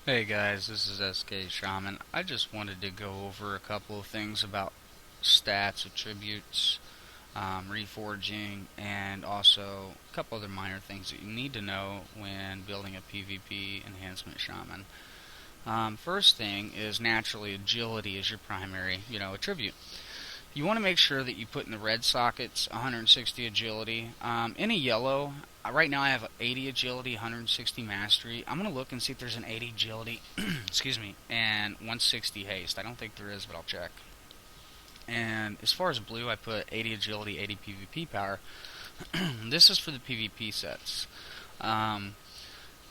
Hey guys, this is SK Shaman. I just wanted to go over a couple of things about stats, attributes, reforging, and also a couple other minor things that you need to know when building a PvP enhancement shaman. First thing is naturally agility is your primary, attribute. You want to make sure that you put in the red sockets 160 agility. Any yellow, right now I have 80 agility, 160 mastery. I'm going to look and see if there's an 80 agility, excuse me, and 160 haste. I don't think there is, but I'll check. And as far as blue, I put 80 agility, 80 PvP power. This is for the PvP sets. Um,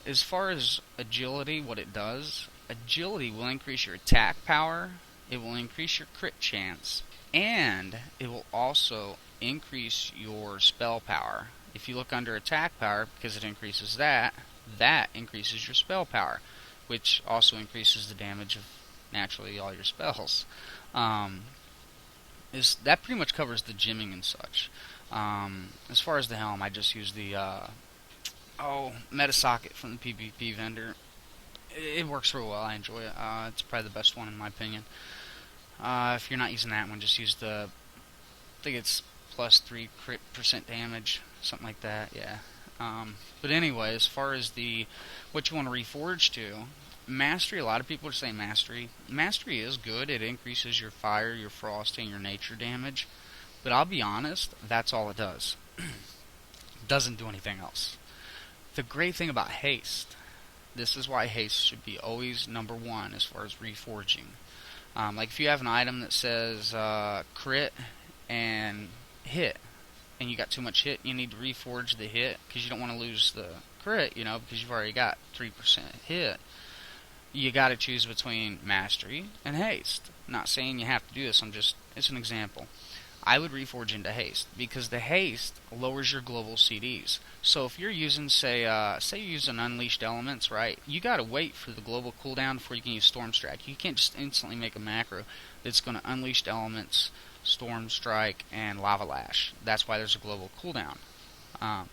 as far as agility, what it does, agility will increase your attack power, it will increase your crit chance, and it will also increase your spell power. If you look under attack power, because it increases that, that increases your spell power, which also increases the damage of naturally all your spells. Um, that pretty much covers the gymming and such. As far as the helm, I just use the meta socket from the PvP vendor. It works real well. I enjoy it. It's probably the best one in my opinion. If you're not using that one, just use I think it's plus 3 crit percent damage, something like that. Yeah. But anyway, as far as what you want to reforge to, mastery. A lot of people are saying mastery. Mastery is good. It increases your fire, your frost, and your nature damage. But I'll be honest, that's all it does. It doesn't do anything else. The great thing about haste, this is why haste should be always number one as far as reforging. Like if you have an item that says crit and hit, and you got too much hit, you need to reforge the hit because you don't want to lose the crit, because you've already got 3% hit. You got to choose between mastery and haste. I'm not saying you have to do this. It's an example. I would reforge into haste because the haste lowers your global CDs. So if you're using, say you use an unleashed elements, right? You gotta wait for the global cooldown before you can use storm strike. You can't just instantly make a macro that's gonna unleash elements, storm strike, and lava lash. That's why there's a global cooldown. Um,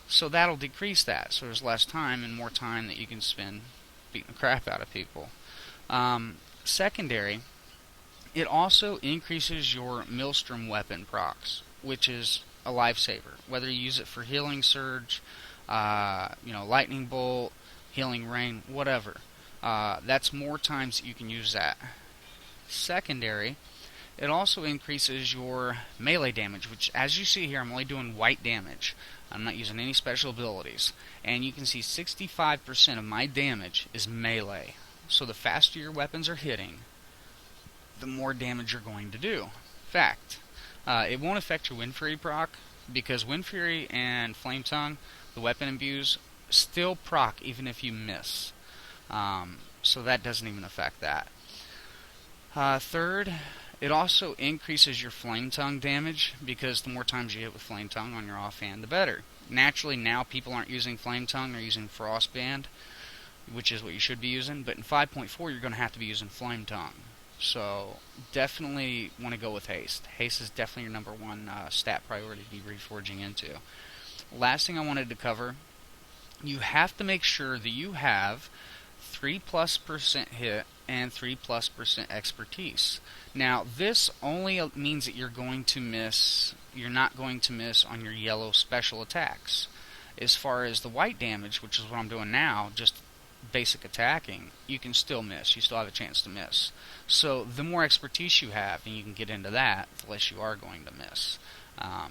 so that'll decrease that. So there's less time and more time that you can spend beating the crap out of people. Secondary, it also increases your Maelstrom weapon procs, which is a lifesaver. Whether you use it for healing surge, lightning bolt, healing rain, whatever. That's more times that you can use that. Secondary, it also increases your melee damage, which as you see here, I'm only doing white damage. I'm not using any special abilities. And you can see 65% of my damage is melee. So the faster your weapons are hitting, the more damage you're going to do. Fact. It won't affect your Wind Fury proc, because Wind Fury and Flame Tongue, the weapon imbues, still proc even if you miss. So that doesn't even affect that. Third, it also increases your Flame Tongue damage, because the more times you hit with Flame Tongue on your offhand, the better. Naturally, now people aren't using Flame Tongue, they're using Frostband, which is what you should be using, but in 5.4 you're going to have to be using Flame Tongue. So definitely want to go with haste. Haste is definitely your number one stat priority to be reforging into. Last thing I wanted to cover, you have to make sure that you have 3+% hit and 3+% expertise. Now this only means that you're not going to miss on your yellow special attacks. As far as the white damage, which is what I'm doing now, just basic attacking, you can still miss. You still have a chance to miss. So the more expertise you have, and you can get into that, the less you are going to miss.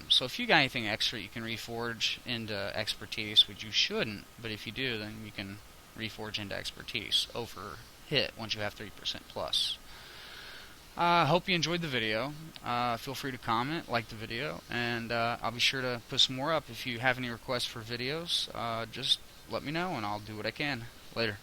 So if you got anything extra, you can reforge into expertise, which you shouldn't, but if you do, then you can reforge into expertise over hit once you have 3% plus. Hope you enjoyed the video. Feel free to comment, like the video, and I'll be sure to put some more up. If you have any requests for videos, just let me know and I'll do what I can. Later.